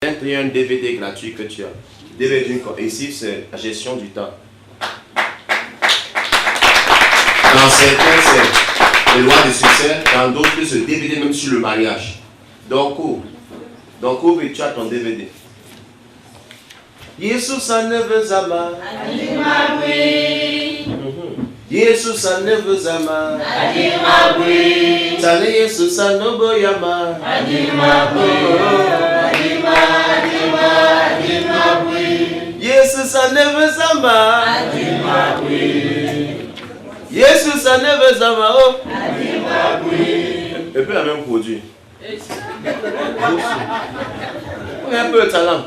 Il y a un DVD gratuit que tu as. DVD, ici, c'est la gestion du temps. Dans certains, c'est les lois du succès. Dans d'autres, c'est DVD même sur le mariage. Donc, ouvre et tu as ton DVD. Jesus aneve zama Jesus aneve zama Tane Jesus anobo yama Jesus aneve zama Jesus aneve zama oh et puis la même produit. On a un peu de talent.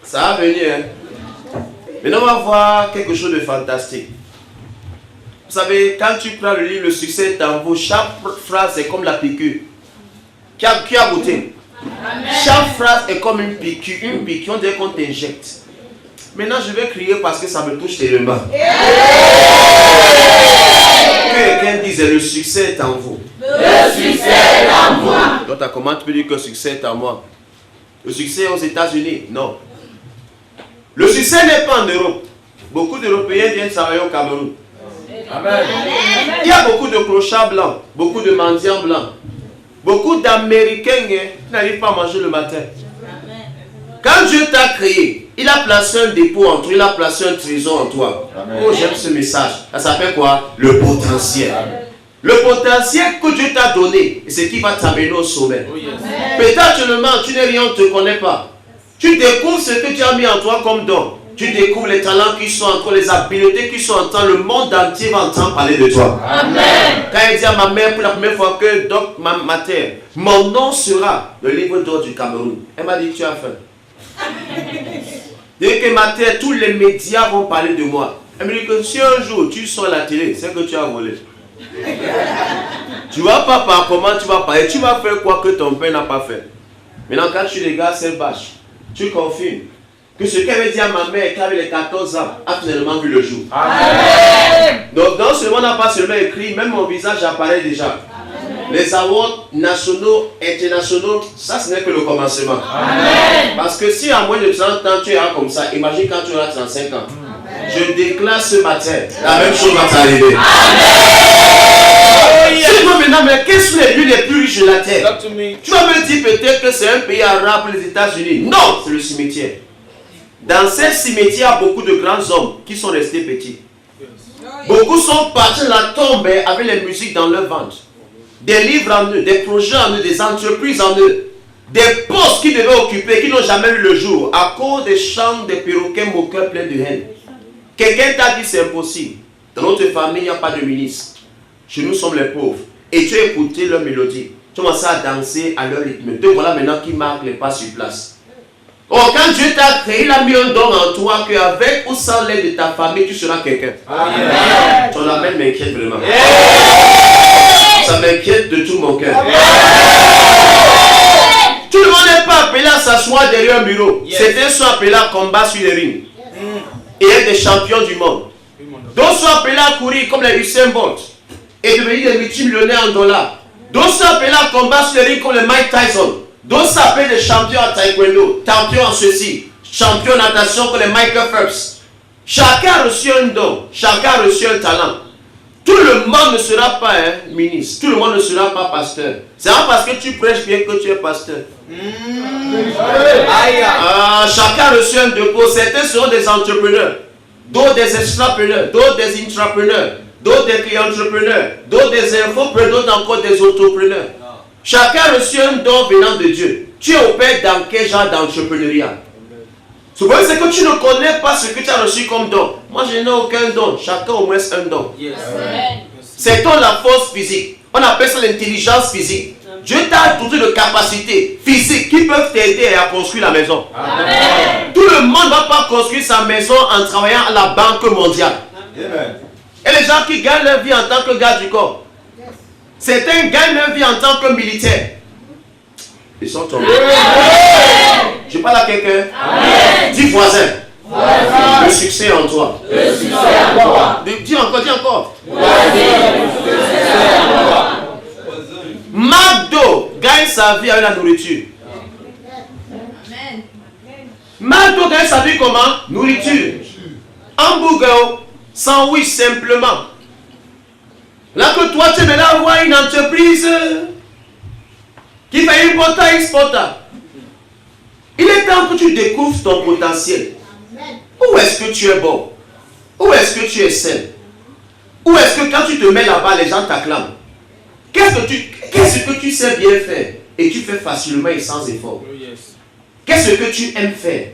Ça va venir. Hein? Maintenant, on va voir quelque chose de fantastique. Vous savez, quand tu prends le livre Le succès est en vous, chaque phrase est comme la piqûre. Qui a goûté? Chaque phrase est comme une piqûre, on dirait qu'on t'injecte. Maintenant, je vais crier parce que ça me touche tellement. Que quelqu'un dise le succès est en vous. Le succès est en moi. Donc, comment tu peux dire que le succès est en moi? Le succès est aux États-Unis? Non. Le succès n'est pas en Europe. Beaucoup d'Européens viennent travailler au Cameroun. Amen. Il y a beaucoup de clochards blancs, beaucoup de mendiants blancs, beaucoup d'Américains qui n'arrivent pas à manger le matin. Quand Dieu t'a créé, il a placé un dépôt en toi, il a placé un trésor en toi. Amen. Oh, j'aime ce message. Ça s'appelle quoi? Le potentiel. Amen. Le potentiel que Dieu t'a donné, c'est ce qui va t'amener au sommet. Oh, yes. Peut-être actuellement, tu n'es rien, on ne te connaît pas. Tu découvres ce que tu as mis en toi comme don. Tu découvres les talents qui sont en toi, les habiletés qui sont en toi. Le monde entier va entendre parler de toi. Amen. Quand il dit à ma mère pour la première fois que donc ma terre, mon nom sera le livre d'or du Cameroun. Elle m'a dit, tu as faim. Dès que ma terre, tous les médias vont parler de moi. Elle me dit que si un jour tu sors à la télé, c'est que tu as volé. Tu ne vas pas par comment tu vas parler. Tu vas faire quoi que ton père n'a pas fait. Maintenant, quand tu regardes cette bâche, tu confirmes que ce qu'avait dit à ma mère qui avait les 14 ans a finalement vu le jour. Amen. Donc non seulement on n'a pas seulement écrit, même mon visage apparaît déjà. Amen. Les awards nationaux, internationaux, ça ce n'est que le commencement. Amen. Parce que si à moins de 30 ans tu es comme ça, imagine quand tu auras 35 ans. Amen. Je déclare ce matin, la même chose va t'arriver. Dis-moi maintenant, mais quels sont les lieux les plus riches de la terre? Tu vas me dire peut-être que c'est un pays arabe, les États-Unis. Non, c'est le cimetière. Dans ces cimetières, il y a beaucoup de grands hommes qui sont restés petits. Beaucoup sont partis de la tombe avec les musiques dans leur ventre. Des livres en eux, des projets en eux, des entreprises en eux. Des postes qu'ils devaient occuper, qui n'ont jamais vu le jour, à cause des chants des perroquets moqueurs pleins de haine. Quelqu'un t'a dit c'est impossible. Dans notre famille, il n'y a pas de ministre. Chez nous sommes les pauvres. Et tu as écouté leur mélodie. Tu commences à danser à leur rythme. Donc voilà maintenant qui marque les pas sur place. Oh, quand Dieu t'a créé, il a mis un don en toi qu'avec ou sans l'aide de ta famille, tu seras quelqu'un. Ton appel m'inquiète vraiment. Ça m'inquiète de tout mon cœur. Tout le monde n'est pas appelé à s'asseoir derrière un bureau. Certains sont appelés à combattre sur les rings. Et être des champions du monde. D'autres sont appelés à courir comme les Usain Bolt et devenir des multimillionnaires en dollars. D'autres sont appelés à combattre sur les rings comme les Mike Tyson. D'autres s'appellent des champions en taekwondo, champions en ceci, champions en natation comme les Michael Phelps. Chacun a reçu un don, chacun a reçu un talent. Tout le monde ne sera pas un ministre, tout le monde ne sera pas pasteur. C'est pas parce que tu prêches bien que tu es pasteur. Chacun a reçu un dépôt. Certains seront des entrepreneurs, d'autres des extrapreneurs, d'autres des intrapreneurs, d'autres des clients-entrepreneurs, d'autres des infopreneurs, d'autres encore des autopreneurs. Chacun a reçu un don venant de Dieu. Tu opères dans quel genre d'entrepreneuriat? Souvent, c'est que tu ne connais pas ce que tu as reçu comme don. Moi, je n'ai aucun don. Chacun au moins un don. Yes. C'est ton la force physique. On appelle ça l'intelligence physique. Dieu t'a doté de capacités physiques qui peuvent t'aider à construire la maison. Amen. Tout le monde ne va pas construire sa maison en travaillant à la Banque mondiale. Amen. Et les gens qui gagnent leur vie en tant que garde du corps. Certains gagnent leur vie en tant que militaires. Ils sont tombés. Je parle à quelqu'un. Dis voisin. Le succès est en toi. Le succès est en toi. Dis encore, dis encore. Voisin. McDo gagne sa vie avec la nourriture. McDo gagne sa vie comment? Nourriture. Hamburger, sandwich simplement. Là que toi, tu veux avoir une entreprise qui fait importer, exporter. Il est temps que tu découvres ton potentiel. Où est-ce que tu es bon? Où est-ce que tu es sain? Où est-ce que quand tu te mets là-bas, les gens t'acclament? Qu'est-ce que tu sais bien faire et tu fais facilement et sans effort? Qu'est-ce que tu aimes faire?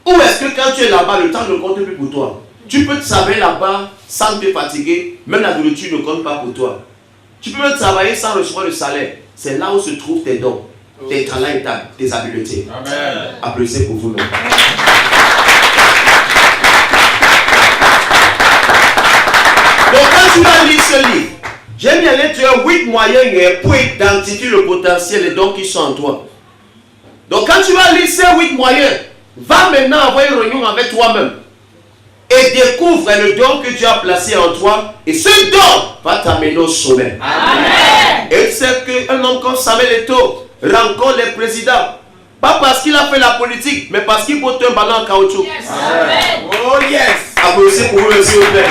Où est-ce que quand tu es là-bas, le temps ne compte plus pour toi? Tu peux travailler là-bas sans te fatiguer, même la nourriture ne compte pas pour toi. Tu peux même travailler sans recevoir le salaire. C'est là où se trouvent tes dons, tes talents et tes habiletés. Amen. Applaudissez pour vous-même. Donc quand tu vas lire ce livre, j'aime bien l'intérieur 8 moyens pour identifier le potentiel et dons qui sont en toi. Donc quand tu vas lire ces 8 moyens, va maintenant avoir une réunion avec toi-même et découvre le don que Dieu a placé en toi et ce don va t'amener au sommet. Amen. Et tu sais qu'un homme comme Samuel Eto'o rencontre les présidents, pas parce qu'il a fait la politique, mais parce qu'il porte un ballon en caoutchouc. Yes. Amen. Oh yes. Applaudissez pour vous, s'il vous plaît.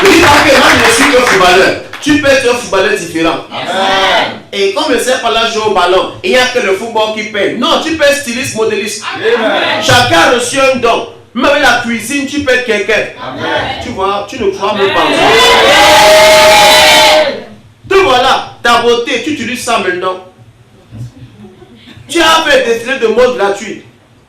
Il dit pas que moi je suis un footballeur. Tu peux être un footballeur différent. Amen. Et comme je sais pas là jouer au ballon, il n'y a que le football qui paye. Non, tu peux être styliste, modéliste. Amen. Chacun a reçu un don. Même avec la cuisine, tu peux être quelqu'un. Tu vois, tu ne crois même pas. Te voilà, ta beauté, tu utilises ça maintenant. Tu as fait des défilés de mode gratuit.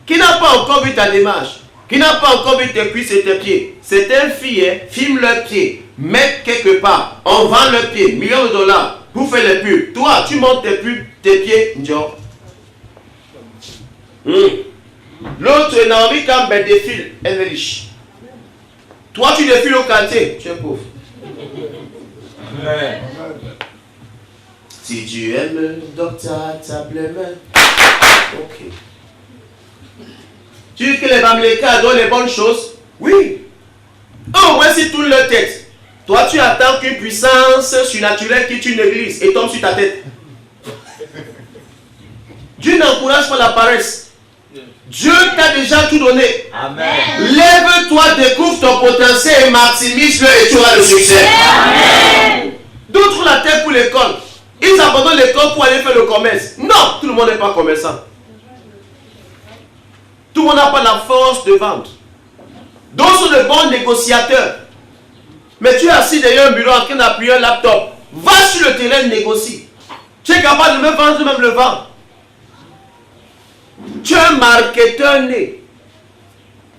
Qui n'a pas encore vu ta démarche? Qui n'a pas encore vu tes cuisses et tes pieds? C'est un fille, filme leurs pieds. Mettre quelque part, on vend le pied, millions de dollars pour faire les pubs. Toi, tu montes tes pieds, Dior. L'autre, Naomi Campbell défile, elle est riche. Toi, tu défiles au quartier, tu es pauvre. Amen. Si tu aimes, docteur, t'appelle. Ok. Tu dis que les Bamlékas donnent les bonnes choses? Oui. Oh, voici toute leur tête. Toi, tu attends qu'une puissance surnaturelle qui tue une église et tombe sur ta tête. Dieu n'encourage pas la paresse. Dieu t'a déjà tout donné. Amen. Lève-toi, découvre ton potentiel et maximise-le et tu auras le succès. Amen. D'autres ont la tête pour l'école. Ils abandonnent l'école pour aller faire le commerce. Non, tout le monde n'est pas commerçant. Tout le monde n'a pas la force de vendre. D'autres sont de bons négociateurs. Mais tu es assis derrière un bureau en train d'appuyer un laptop. Va sur le terrain, négocie. Tu es capable de me vendre, même le vent. Tu es un marketeur né.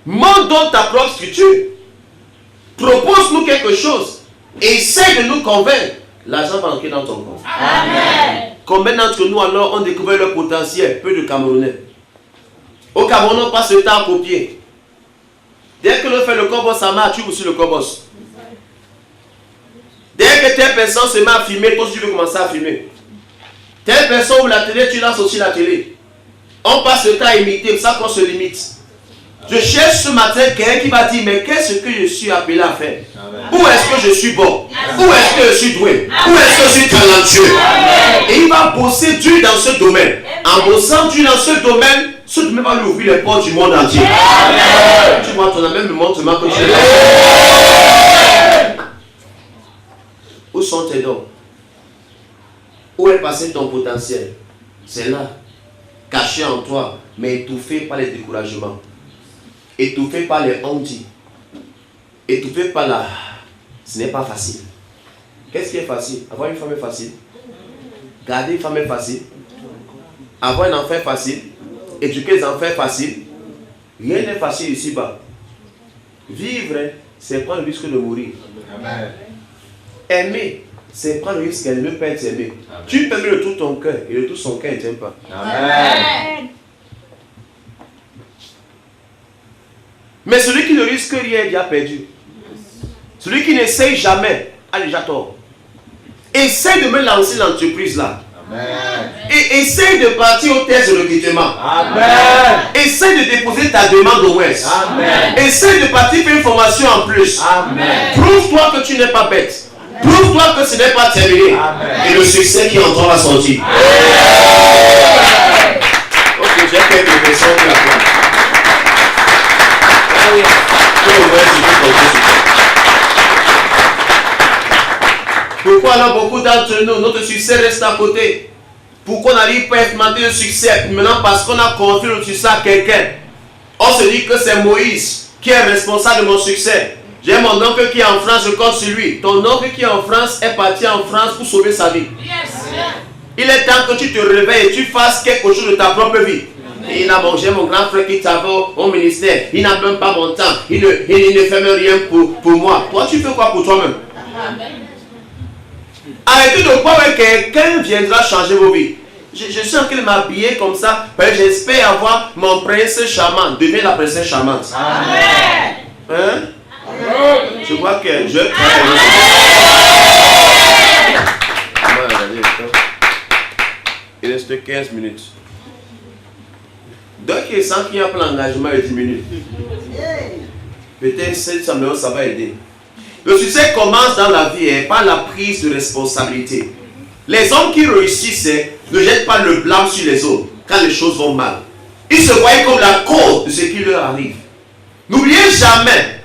Montre donc ta propre structure. Propose-nous quelque chose. Essaye de nous convaincre. L'argent va entrer dans ton compte. Amen. Combien d'entre nous alors ont découvert leur potentiel? Peu de Camerounais. Au Cameroun, on passe le temps à copier. Dès que l'on fait le cobos, ça marche, tu aussi le cobos. Dès que telle personne se met à filmer, toi tu veux commencer à filmer. Telle personne ouvre la télé, tu lances aussi la télé. On passe le temps à imiter, c'est ça qu'on se limite. Je cherche ce matin quelqu'un qui va dire, mais qu'est-ce que je suis appelé à faire? Où est-ce que je suis bon? Où est-ce que je suis doué? Où est-ce que je suis talentueux? Et il va bosser dur dans ce domaine. En bossant dur dans ce domaine va lui ouvrir les portes du monde entier. Tu vois, ton ami me montre que tu es là. Où sont tes dons? Où est passé ton potentiel? C'est là, caché en toi, mais étouffé par les découragements, étouffé par les hontes, étouffé par la... Ce n'est pas facile. Qu'est-ce qui est facile? Avoir une femme est facile. Garder une femme est facile. Avoir un enfant est facile. Éduquer les enfants est facile. Rien n'est facile ici-bas. Vivre, c'est prendre le risque de mourir. Amen. Aimer, c'est prendre le risque qu'elle ne peut pas être aimée. Tu peux aimer de tout ton cœur et de tout son cœur, il ne t'aime pas. Amen. Mais celui qui ne risque rien, il a perdu. Celui qui n'essaye jamais a déjà tort. Essaye de me lancer l'entreprise là. Amen. Et essaye de partir au test de recrutement. Amen. Essaye de déposer ta demande au Ouest. Amen. Essaye de partir faire une formation en plus. Amen. Prouve-toi que tu n'es pas bête. Prouve-toi que ce n'est pas terminé. Amen. Et le succès qui en toi va sortir. Amen. Ok, j'ai Maintenant, beaucoup d'entre nous, notre succès reste à côté. Pourquoi on n'arrive pas à expérimenter le succès? Maintenant, parce qu'on a confié le succès à quelqu'un. On se dit que c'est Moïse qui est responsable de mon succès. J'ai mon oncle qui est en France, je compte sur lui. Ton oncle qui est en France est parti en France pour sauver sa vie. Il est temps que tu te réveilles et tu fasses quelque chose de ta propre vie. Et il a mangé mon grand frère qui travaille au ministère. Il n'a même pas mon temps. Il ne fait même rien pour moi. Toi, tu fais quoi pour toi-même? Arrêtez de croire que quelqu'un viendra changer vos vies. Je suis en train de m'habiller comme ça. J'espère avoir mon prince charmant. Deviens la princesse charmante. Amen. Hein? Je vois que je il reste 15 minutes. Donc il sent qu'il y a plein d'engagement et 10 minutes. Peut-être ça va aider. Le succès commence dans la vie par la prise de responsabilité. Les hommes qui réussissent ne jettent pas le blâme sur les autres quand les choses vont mal. Ils se voient comme la cause de ce qui leur arrive. N'oubliez jamais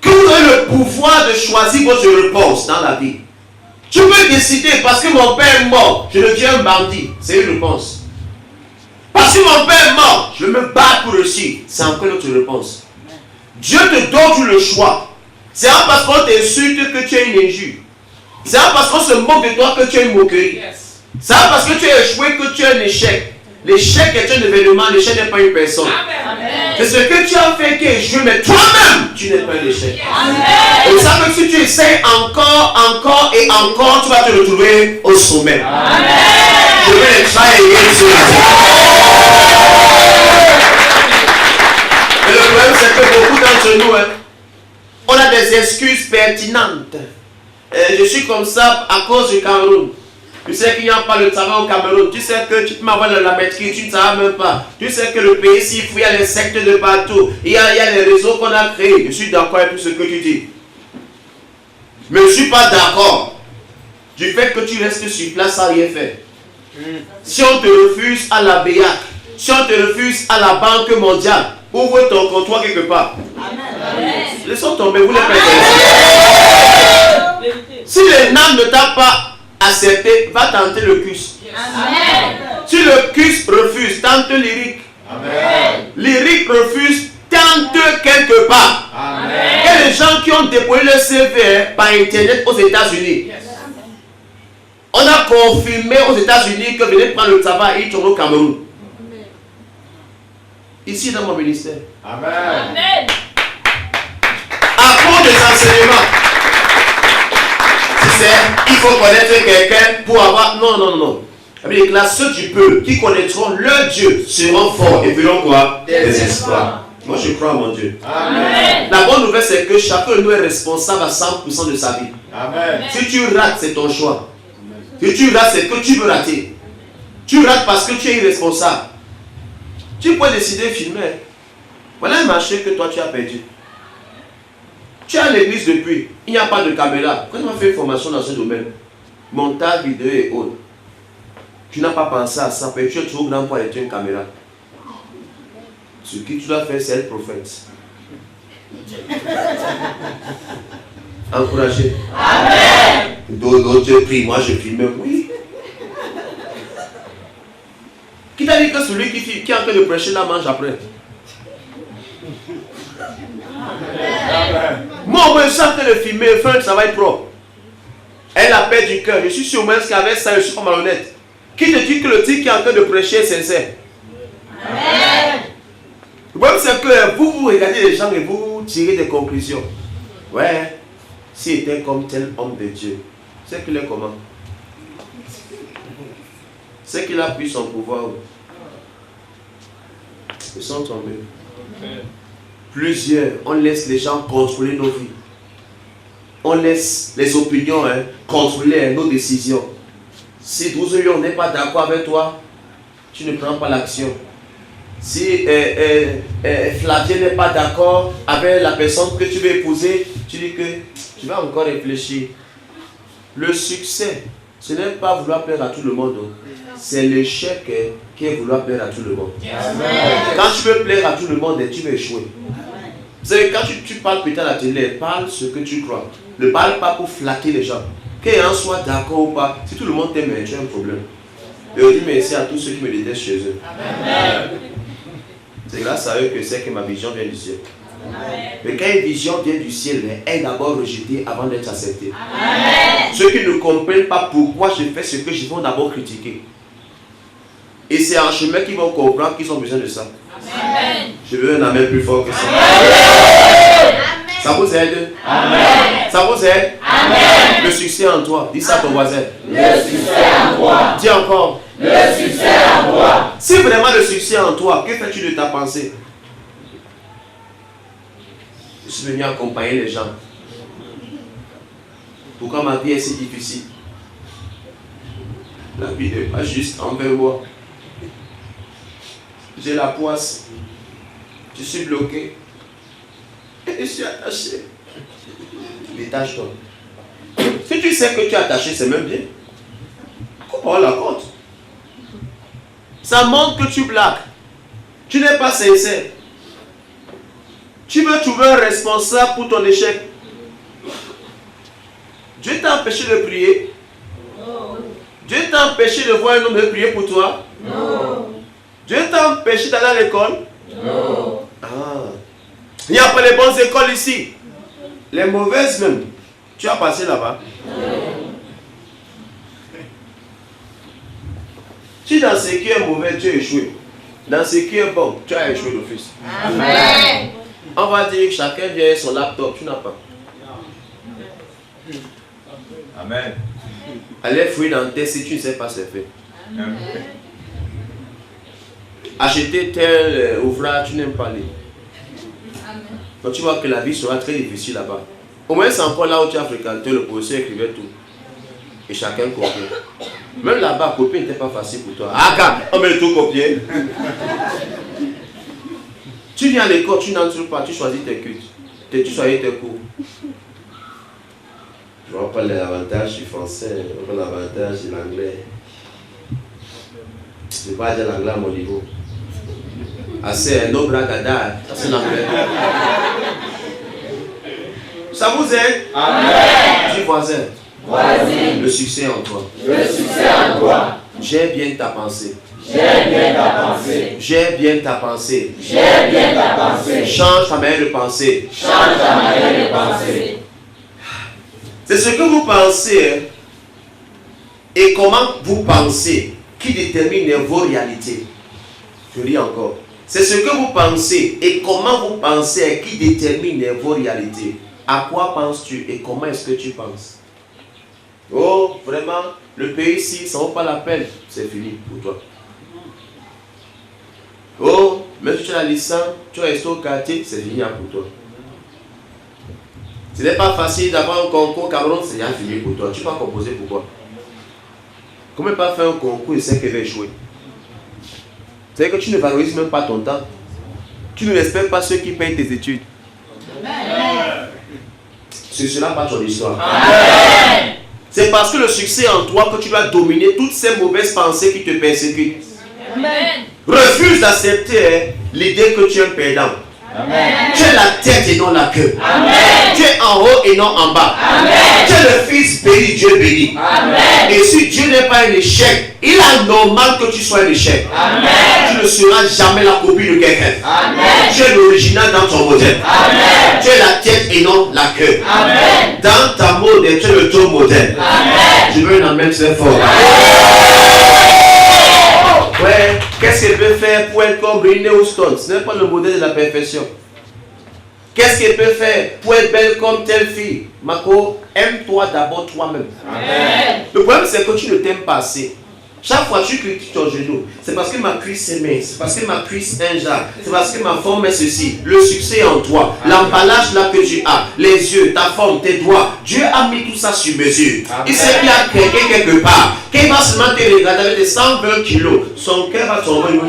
que vous avez le pouvoir de choisir votre réponse dans la vie. Tu peux décider, parce que mon père est mort, je deviens un bandit. C'est une réponse. Parce que mon père est mort, je me bats pour réussir. C'est encore une autre réponse. Dieu te donne le choix. C'est pas parce qu'on t'insulte que tu es une injure. C'est pas parce qu'on se moque de toi que tu es une moquerie. C'est pas parce que tu as échoué que tu es un échec. L'échec est un événement, l'échec n'est pas une personne. C'est ce que tu as fait qui est échoué, mais toi-même, tu n'es pas un échec. Amen. Et ça veut que si tu essaies encore et encore, tu vas te retrouver au sommet. Amen. Je vais les travailler sur la terre. Et le problème, c'est que beaucoup d'entre nous, on a des excuses pertinentes. Je suis comme ça à cause du Cameroun. Tu sais qu'il n'y a pas le travail au Cameroun. Tu sais que tu peux m'avoir la maîtrise, tu ne savais même pas. Tu sais que le pays s'il faut, il y a les sectes de partout. Il y a les réseaux qu'on a créés. Je suis d'accord avec tout ce que tu dis. Mais je ne suis pas d'accord du fait que tu restes sur place sans rien faire. Si on te refuse à la BEAC, si on te refuse à la Banque mondiale, ouvre ton comptoir quelque part. Amen. Laissons tomber, vous les prêtez. Si les NAM ne t'a pas accepté, va tenter le CUS. Amen. Si le CUS refuse, tente l'IRIC. L'IRIC refuse, tente quelque part. Amen. Il y a des gens qui ont déposé le CV par internet aux États-Unis. On a confirmé aux États-Unis que venez prendre le travail, ils sont au Cameroun. Ici dans mon ministère. Amen. À cause des enseignements. Il faut connaître quelqu'un pour avoir... Non. Avec là, ceux du peuple qui connaîtront leur Dieu seront forts et feront quoi? Des espoirs. Moi, je crois à mon Dieu. Amen. La bonne nouvelle, c'est que chacun de nous est responsable à 100% de sa vie. Amen. Si tu rates, c'est ton choix. Si tu rates, c'est que tu veux rater. Tu rates parce que tu es irresponsable. Tu peux décider de filmer. Voilà un marché que toi, tu as perdu. Tu es à l'église depuis, il n'y a pas de caméra. Quand tu as fait une formation dans ce domaine, montage vidéo et autres, tu n'as pas pensé à ça, mais tu es trop grand pour être une caméra. Ce que tu dois faire, c'est être prophète. Encourager. Amen. D'autres prient, moi je filme. Oui. Qui t'a dit que celui qui est en train de prêcher là mange après? Moi, je suis en train de filmer, faire un travail propre. Elle a paix du cœur. Je suis sûr même qu'avec ça, je suis pas malhonnête. Qui te dit que le type qui est en train de prêcher est sincère? Amen. Le problème, c'est que vous regardez les gens et vous tirez des conclusions. Ouais, s'il était comme tel homme de Dieu, c'est qu'il est comment? C'est qu'il a pris son pouvoir. Ils sont tombés. Plusieurs, on laisse les gens contrôler nos vies. On laisse les opinions contrôler nos décisions. Si 12 millions n'est pas d'accord avec toi, tu ne prends pas l'action. Si Flavien n'est pas d'accord avec la personne que tu veux épouser, tu dis que tu vas encore réfléchir. Le succès, ce n'est pas vouloir plaire à tout le monde. C'est l'échec qui est vouloir plaire à tout le monde. Quand tu veux plaire à tout le monde, tu vas échouer. C'est quand tu parles peut-être à la télé, parle ce que tu crois. Ne parle pas pour flatter les gens. qu'il en soit d'accord ou pas, si tout le monde t'aime, tu as un problème. Et je dis merci à tous ceux qui me détestent chez eux. Amen. C'est grâce à eux que c'est que ma vision vient du ciel. Amen. Mais quand une vision vient du ciel, elle est d'abord rejetée avant d'être acceptée. Amen. Ceux qui ne comprennent pas pourquoi je fais ce que je vont d'abord critiquer. Et c'est en chemin qu'ils vont comprendre qu'ils ont besoin de ça. Amen. Je veux un amen plus fort que ça. Amen. Ça vous aide? Amen. Ça vous aide? Amen. Le succès en toi. Dis ça à ton voisin. Le succès en toi. Dis encore. Le succès en toi. Si vraiment le succès en toi, que fais-tu de ta pensée? Je suis venu accompagner les gens. Pourquoi ma vie est si difficile? La vie n'est pas juste envers moi. J'ai la poisse. Je suis bloqué. Et je suis attaché. Détache-toi. Si tu sais que tu es attaché, c'est même bien. Comment on la compte? Ça montre que tu blagues. Tu n'es pas sincère. Tu veux trouver un responsable pour ton échec. Dieu t'a empêché de prier. Non. Dieu t'a empêché de voir un homme de prier pour toi. Non. Dieu t'a empêché d'aller à l'école. Non. Ah. Il n'y a pas les bonnes écoles ici. Les mauvaises même. Tu as passé là-bas. Si dans ce qui est mauvais, tu as échoué. Dans ce qui est bon, tu as échoué d'office. Amen. On va dire que chacun vient avec son laptop, tu n'as pas. Amen. Allez fouiller dans tes si tu ne sais pas c'est fait. Amen. Acheter tel ouvrage, tu n'aimes pas lire. Donc tu vois que la vie sera très difficile là-bas. Au moins c'est encore là où tu as fréquenté, le professeur écrivait tout. Et chacun copiait. Même là-bas, copier n'était pas facile pour toi. Ah, quand on met tout copier. Tu viens à l'école, tu n'entres pas, tu choisis tes cultes. Tu choisis tes cours. Je vois pas l'avantage du français, je vois l'avantage de l'anglais. Je ne vais pas dire l'anglais à mon niveau. Assez, no bragada, ça c'est l'anglais. Ça vous aide? Amen. Dis voisin. Voisin. Le succès en toi. Le succès en toi. J'ai bien ta pensée. J'ai bien ta pensée. J'ai bien ta pensée. J'ai bien ta pensée. Change ta manière de penser. Change ta manière de penser. C'est ce que vous pensez hein, et comment vous pensez qui détermine vos réalités. Je lis encore. C'est ce que vous pensez et comment vous pensez qui détermine vos réalités. À quoi penses-tu et comment est-ce que tu penses? Oh, vraiment, le pays ici, ça ne vaut pas la peine. C'est fini pour toi. Oh, même si tu as la licence, tu vas rester au quartier, c'est fini pour toi. Ce n'est pas facile d'avoir un concours au Cameroun, c'est déjà fini pour toi. Tu vas composer pourquoi? Comment pas faire un concours et c'est qu'elle va échouer? C'est-à-dire que tu ne valorises même pas ton temps. Tu ne respectes pas ceux qui payent tes études. Amen. C'est cela pas ton histoire. Amen. C'est parce que le succès est en toi que tu vas dominer toutes ces mauvaises pensées qui te persécutent. Amen. Refuse d'accepter l'idée que tu es un perdant. Amen. Tu es la tête et non la queue. Amen. Tu es en haut et non en bas. Amen. Tu es le fils béni, Dieu béni. Amen. Et si Dieu n'est pas un échec, il est normal que tu sois un échec. Amen. Tu ne seras jamais la copie de quelqu'un. Tu es l'original dans ton modèle. Amen. Tu es la tête et non la queue. Amen. Dans ta mode, tu es le ton modèle. Amen. Je veux un amen très fort. Ouais, qu'est-ce qu'elle peut faire pour être comme Britney Houston? Ce n'est pas le modèle de la perfection. Qu'est-ce qu'elle peut faire pour être belle comme telle fille? Marco, aime-toi d'abord toi-même. Amen. Le problème c'est que tu ne t'aimes pas assez. Chaque fois que tu critiques ton genou, c'est parce que ma cuisse est mince, c'est parce que ma cuisse est un genre, c'est parce que ma forme est ceci. Le succès est en toi, l'emballage là que tu as, les yeux, ta forme, tes doigts. Dieu a mis tout ça sur mesure. Amen. Il sait qu'il y a quelqu'un quelque part qui va seulement te regarder avec des 120 kilos. Son cœur va tomber.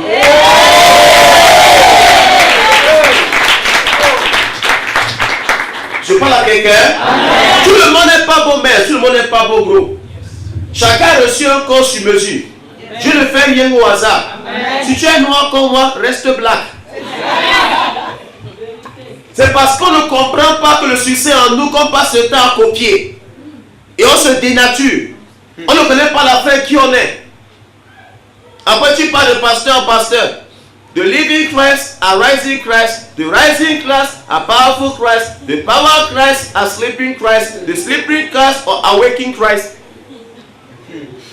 Je parle à quelqu'un. Tout le monde n'est pas beau, mais tout le monde n'est pas beau, gros. Chacun a reçu un corps sur mesure. Dieu ne fait rien au hasard. Amen. Si tu es noir comme moi, reste black. C'est parce qu'on ne comprend pas que le succès en nous qu'on passe le temps à copier. Et on se dénature. On ne connaît pas la fin qui on est. Après tu parles de pasteur en pasteur. The living Christ, a rising Christ, the rising Christ, a powerful Christ, the power Christ, a sleeping Christ, the sleeping Christ, or awakening Christ.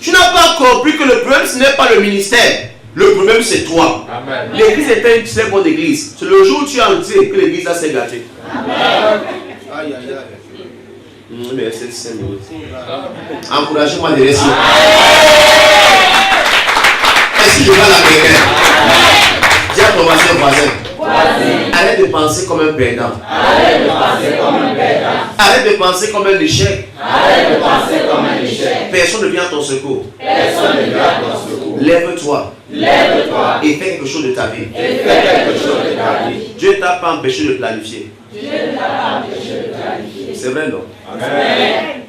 Tu n'as pas compris que le problème ce n'est pas le ministère. Le problème c'est toi. L'église était une très bonne église. C'est le jour où tu as dit que l'église s'est gâtée. Aïe aïe aïe. Mais c'est 5 minutes. Encouragez-moi de rester. Est-ce que je vais la quelqu'un? Dis à ton voisin. Arrête de penser comme un perdant. Arrête de penser comme un échec. Personne ne vient à ton secours. Lève-toi. Et fais quelque chose de ta vie. Dieu ne t'a pas empêché de planifier. C'est vrai, non? Amen.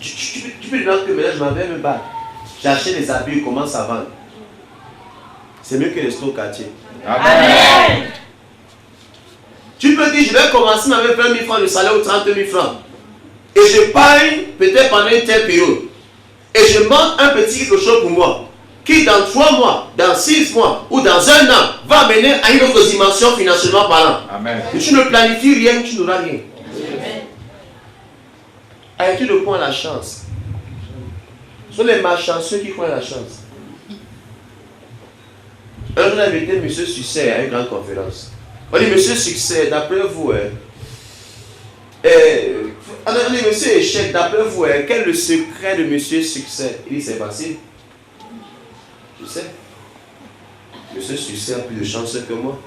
Tu peux dire que maintenant je m'en vais me battre. J'achète des habits, commence à vendre. C'est mieux que les stocks quartier. Amen. Tu peux dire, je vais commencer avec 20 000 francs de salaire ou 30 000 francs. Et je paye peut-être pendant une telle période. Et je monte un petit quelque chose pour moi. Qui dans 3 mois, dans 6 mois ou dans 1 an va mener à une autre dimension financièrement parlant. Amen. Et tu ne planifies rien, tu n'auras rien. Arrêtez de prendre la chance. Ce sont les malchanceux qui prennent la chance. Un jour, on a invité M. Succès à une grande conférence. On dit, M. Succès, d'après vous, M. Échec, d'après vous, quel est le secret de M. Succès? Il dit, c'est facile. Je sais. M. Succès a plus de chance que moi.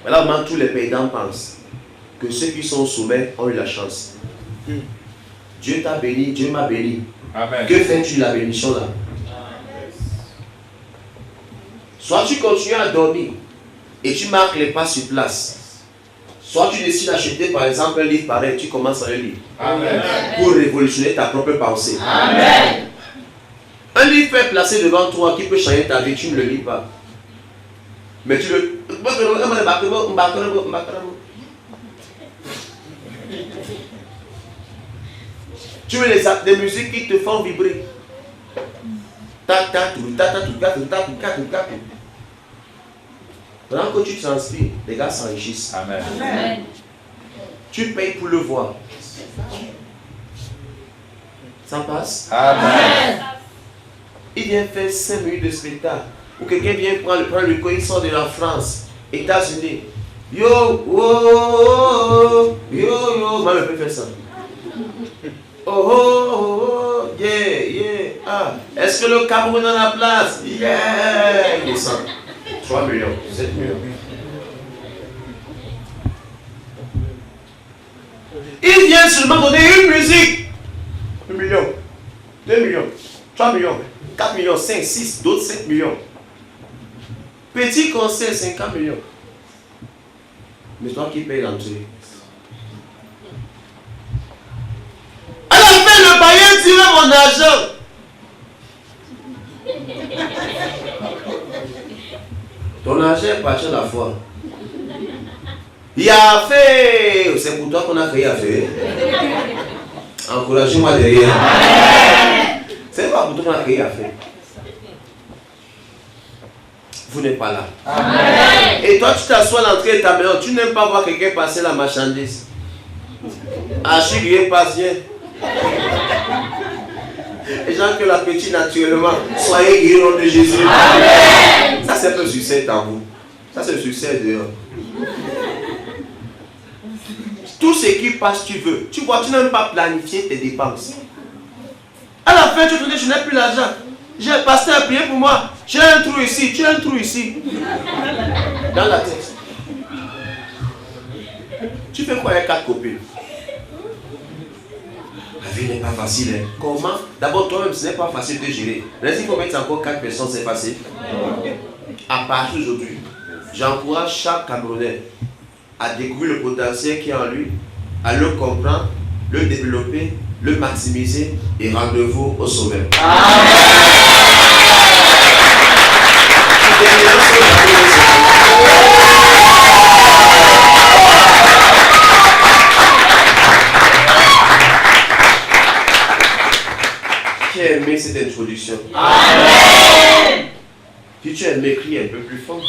Voilà comment tous les paysans pensent que ceux qui sont au sommet ont eu la chance. Dieu t'a béni, Dieu m'a béni. Amen. Que fais-tu de la bénédiction là? Soit tu continues à dormir et tu marques les pas sur place. Soit tu décides d'acheter par exemple un livre pareil, tu commences à le lire. Amen. Pour révolutionner ta propre pensée. Amen. Un livre est placé devant toi qui peut changer ta vie, tu ne le lis pas. Mais tu le... Tu veux des musiques qui te font vibrer. Pendant que tu transpires, les gars s'enrichissent. Amen. Amen. Tu payes pour le voir. Ça passe? Amen. Il vient faire 5 minutes de spectacle. Ou quelqu'un vient prendre le coin, il sort de la France, États-Unis. Yo, oh, yo, yo. Moi, je peux faire ça. Oh, oh, oh, yeah, yeah. Ah, est-ce que le Cameroun a la place? Yeah. Il descend. 3 millions, 7 millions. Il vient seulement donner une musique. 1 million, 2 millions, 3 millions, 4 millions, 5, 6, d'autres 5 millions. Petit concert, 50 millions. Mais toi qui payes l'entrée. À la fin, le bailleur tire mon argent. Ton argent est parti à la fois. Il a fait. C'est pour toi qu'on a créé à faire. Encouragez-moi derrière. C'est pas pour toi qu'on a créé à faire. Vous n'êtes pas là. Amen. Et toi, tu t'assois à l'entrée de ta maison. Tu n'aimes pas voir quelqu'un passer la marchandise. Achille passe bien. Les gens que l'appétit naturellement, soyez guéris au nom de Jésus. Amen. Ça, c'est le succès en vous. Ça, c'est le succès dehors. Tout ce qui passe, tu veux. Tu vois, tu n'aimes pas planifier tes dépenses. À la fin, tu te dis, je n'ai plus l'argent. J'ai un pasteur à prier pour moi. J'ai un trou ici, tu as un trou ici. Dans la tête. Tu fais quoi avec 4 copines? La vie n'est pas facile. Hein. Comment? D'abord, toi-même, ce n'est pas facile de gérer. Mais s'il faut mettre encore 4 personnes, c'est facile. À partir d'aujourd'hui, j'encourage chaque Camerounais à découvrir le potentiel qui est en lui, à le comprendre, le développer, le maximiser et rendez-vous au sommet. bénédiction. Amen. Si tu aimes m'écrire un peu plus fort.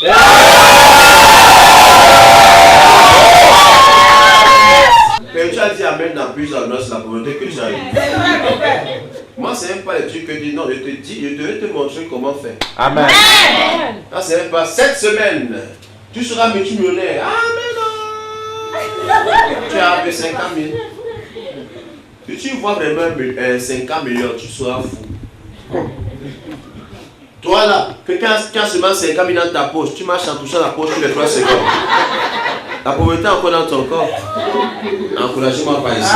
Mais tu as dit Amen dans plusieurs noces, la pauvreté que tu as eu. Moi, c'est même pas les trucs que tu dis. Non, je te dis, je devais te montrer comment faire. Amen. Ça, c'est même pas cette semaine. Tu seras multimillionnaire. Amen. Tu as fait 50 000. Si tu vois vraiment 50 millions, tu seras fou. Toi là, quelqu'un qui a seulement 50 000 dans ta poche, tu marches en touchant la poche tous les 3 secondes. La pauvreté est encore dans ton corps. Encouragez-moi par ici.